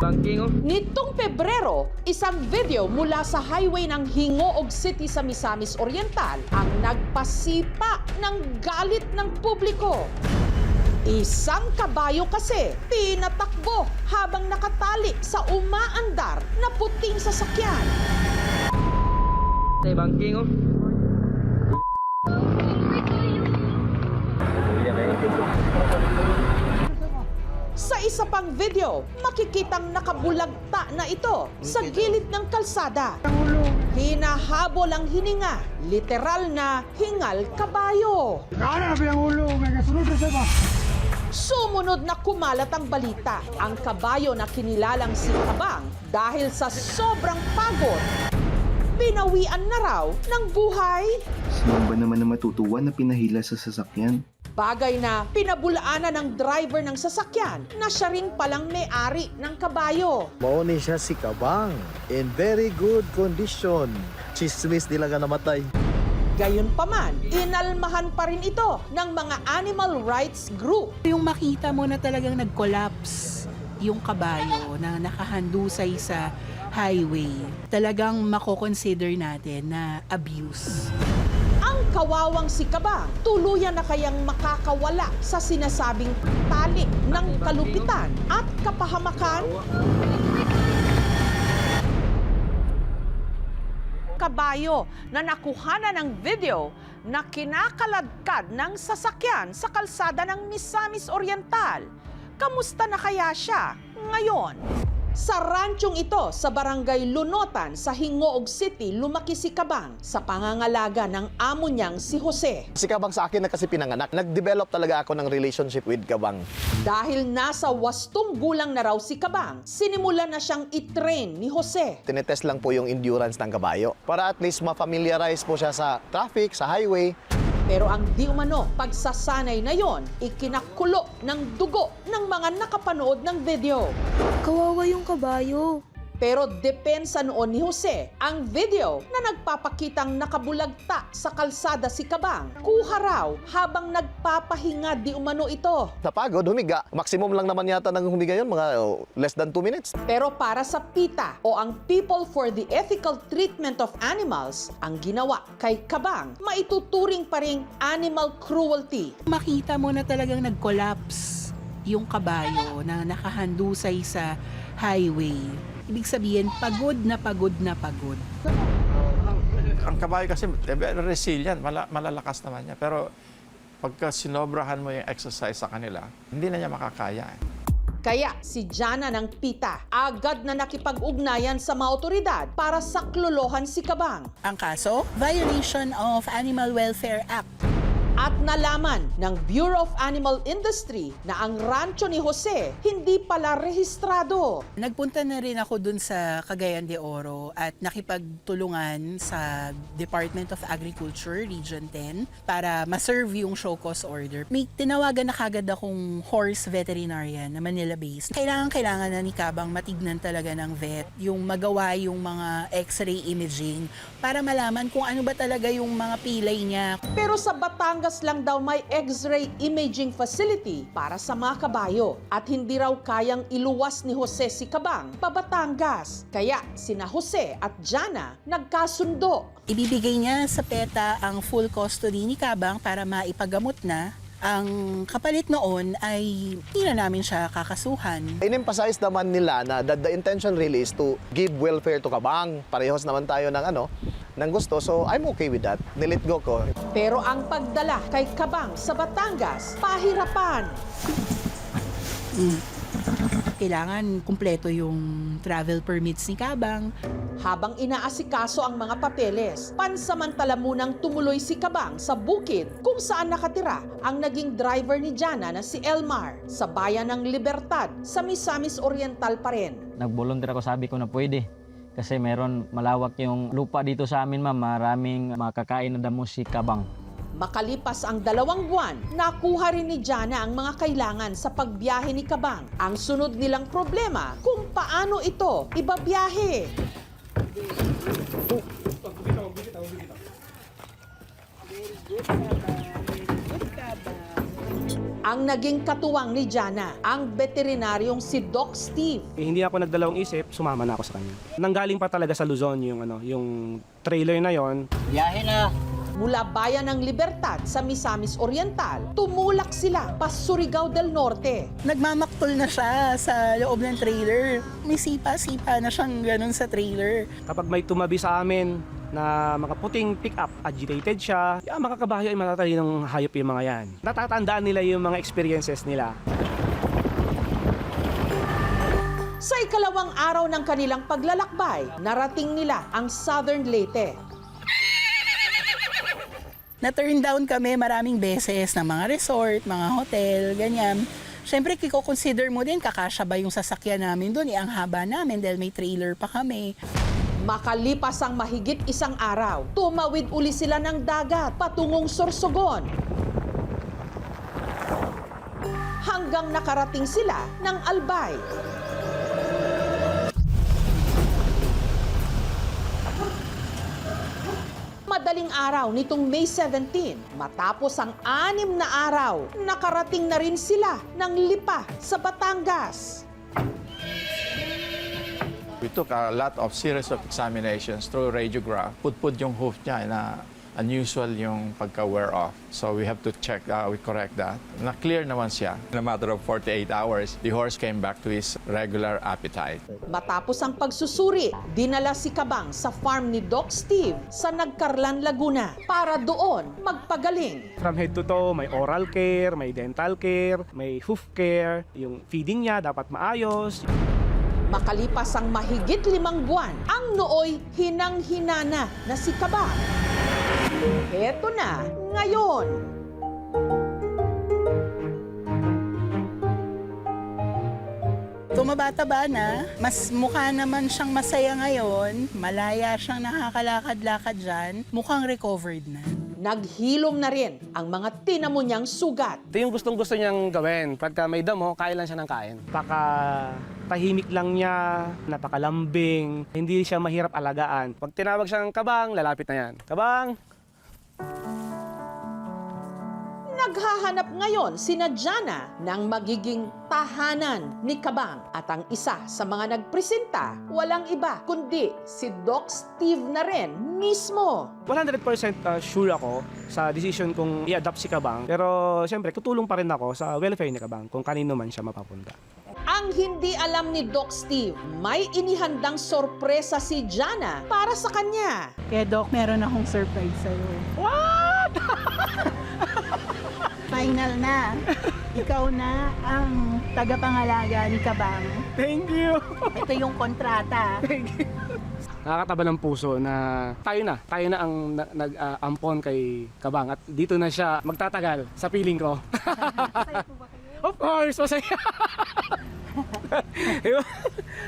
Nitong Pebrero, isang video mula sa highway ng Hingoog City sa Misamis Oriental ang nagpasipa ng galit ng publiko. Isang kabayo kasi pinatakbo habang nakatali sa umaandar na puting sasakyan. Sa isa pang video, makikitang nakabulagta na ito sa gilid ng kalsada. Hinahabol ang hininga, literal na hingal kabayo. Sumunod na kumalat ang balita, ang kabayo na kinilalang si Kabang dahil sa sobrang pagod, binawian na raw ng buhay. Sino ba naman na matutuwa na pinahila sa sasakyan? Bagay na pinabulaanan ng driver ng sasakyan na siya rin palang may-ari ng kabayo. Mauni siya si Kabang in very good condition. Chismis nila nga namatay. Gayunpaman, inalmahan pa rin ito ng mga animal rights group. Yung makita mo na talagang nag-collapse yung kabayo na nakahandusay sa highway, talagang mako-consider natin na abuse. Ang kawawang si Kabang, tuluyan na kayang makakawala sa sinasabing tali ng kalupitan at kapahamakan? Kabayo na nakuhanan ng video na kinakaladkad ng sasakyan sa kalsada ng Misamis Oriental. Kamusta na kaya siya ngayon? Sa ranchong ito sa barangay Lunotan sa Hingoog City, lumaki si Kabang sa pangangalaga ng amo niyang si Jose. Si Kabang sa akin na kasi pinanganak. Nag-develop talaga ako ng relationship with Kabang. Dahil nasa 8 gulang na raw si Kabang, sinimulan na siyang i-train ni Jose. Tinetest lang po yung endurance ng kabayo para at least ma-familiarize po siya sa traffic, sa highway. Pero ang di umano pagsasanay na yon, ikinakulo ng dugo ng mga nakapanood ng video. Kawawa yung kabayo. Pero depensa noon ni Jose, ang video na nagpapakitang nakabulagta sa kalsada si Kabang, kuha raw habang nagpapahinga di umano ito. Napagod, humiga. Maximum lang naman yata ng humiga yun, mga less than 2 minutes. Pero para sa PETA o ang People for the Ethical Treatment of Animals, ang ginawa kay Kabang, maituturing pa ring animal cruelty. Makita mo na talagang nag-collapse yung kabayo na nakahandusay sa highway. Ibig sabihin, pagod na pagod na pagod. Ang kabayo kasi very resilient, malalakas naman niya. Pero pagka sinobrahan mo yung exercise sa kanila, hindi na niya makakaya. Kaya si Jana ng PETA agad na nakipag-ugnayan sa mga otoridad para saklolohan si Kabang. Ang kaso, violation of Animal Welfare Act. At nalaman ng Bureau of Animal Industry na ang rancho ni Jose hindi pala rehistrado. Nagpunta na rin ako dun sa Cagayan de Oro at nakipagtulungan sa Department of Agriculture, Region 10, para ma-serve yung show cause order. May tinawagan na kagad akong horse veterinarian na Manila-based. Kailangan na ni Kabang matignan talaga ng vet, yung magawa yung mga x-ray imaging para malaman kung ano ba talaga yung mga pilay niya. Pero sa Batangas lang daw may X-ray imaging facility para sa mga kabayo at hindi raw kayang iluwas ni Jose si Kabang pa Batangas. Kaya sina Jose at Jana nagkasundo. Ibibigay niya sa PETA ang full custody ni Kabang para maipagamot na. Ang kapalit noon ay hindi na namin siya kakasuhan. In-emphasize naman nila na the intention really is to give welfare to Kabang. Parehas naman tayo ng gusto, so I'm okay with that. Nilit go ko. Pero ang pagdala kay Kabang sa Batangas, pahirapan. Kailangan kumpleto yung travel permits ni Kabang. Habang inaasikaso ang mga papeles, pansamantala munang tumuloy si Kabang sa bukid kung saan nakatira ang naging driver ni Jana na si Elmar sa bayan ng Libertad sa Misamis Oriental pa rin. Nag-volunteer ako, sabi ko na pwede. Kasi meron malawak yung lupa dito sa amin, ma'am. Maraming makakain na damo si Kabang. Makalipas ang 2 buwan, nakuha rin ni Jana ang mga kailangan sa pagbiyahe ni Kabang. Ang sunod nilang problema, kung paano ito ibabiyahe. Very good, Kabang. Very good, Kabang. ang naging katuwang ni Jana, ang veterinaryong si Doc Steve. Hindi ako nagdalawang isip, sumama na ako sa kanya. Nanggaling pa talaga sa Luzon yung trailer na yon. Mula Bayan ng Libertad sa Misamis Oriental, tumulak sila pa Surigao del Norte. Nagmamaktol na siya sa loob ng trailer. May sipa-sipa na siyang ganun sa trailer. Kapag may tumabi sa amin na mga puting pick-up, agitated siya, mga kabayo ay matatalinong hayop yung mga yan. Natatandaan nila yung mga experiences nila. Sa ikalawang araw ng kanilang paglalakbay, narating nila ang Southern Leyte. Na-turn down kami maraming beses ng mga resort, mga hotel, ganyan. Siyempre, kiko-consider mo din, kakasya ba yung sasakyan namin doon? Ang haba namin dahil may trailer pa kami. Makalipas ang mahigit isang araw, tumawid uli sila ng dagat patungong Sorsogon. Hanggang nakarating sila ng Albay. Madaling araw nitong May 17, matapos ang 6 na araw, nakarating na rin sila ng Lipa sa Batangas. We took a lot of series of examinations through radiograph. Pudpud yung hoof niya na unusual yung pagka-wear off. So we have to check, we correct that. Na-clear naman siya. In a matter of 48 hours, the horse came back to his regular appetite. Matapos ang pagsusuri, dinala si Kabang sa farm ni Doc Steve sa Nagcarlan, Laguna para doon magpagaling. From head to toe, may oral care, may dental care, may hoof care, yung feeding niya dapat maayos. Makalipas ang mahigit 5 buwan, ang nooy hinang-hinana na si Kabang. Heto na ngayon. Tumabata-ba na, mas mukha naman siyang masaya ngayon, malaya siyang nakakalakad-lakad dyan, mukhang recovered na. Naghilom na rin ang mga tinamo niyang sugat. Ito yung gustong-gusto niyang gawin. Pagka may damo, kain lang siya ng kain. Tahimik lang niya, napakalambing, hindi siya mahirap alagaan. Pag tinawag siya ng Kabang, lalapit na yan. Kabang! Naghahanap ngayon sina Jana ng magiging tahanan ni Kabang. At ang isa sa mga nagpresenta, walang iba kundi si Doc Steve na rin mismo. 100% sure ako sa decision kung i-adopt si Kabang. Pero siyempre, tutulong pa rin ako sa welfare ni Kabang kung kanino man siya mapapunta. Ang hindi alam ni Doc Steve, may inihandang sorpresa si Jana para sa kanya. Kaya Doc, meron akong surprise sa'yo. What? Final na. Ikaw na ang tagapangalaga ni Kabang. Thank you! Ito yung kontrata. Nakakataba ng puso na tayo na ang nag-ampon kay Kabang at dito na siya magtatagal sa piling ko. Of course, masaya!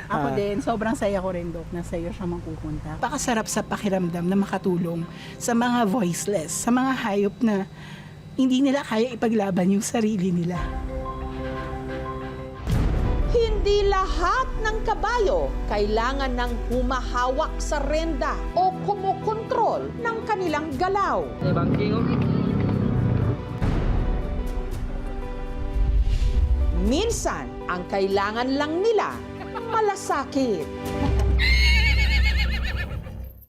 Ako din, sobrang saya ko rin, Doc, na sa'yo siya mapupunta. Pakasarap sa pakiramdam na makatulong sa mga voiceless, sa mga hayop na hindi nila kaya ipaglaban yung sarili nila. Hindi lahat ng kabayo kailangan ng humahawak sa renda o kumukontrol ng kanilang galaw. Minsan, ang kailangan lang nila malasakit.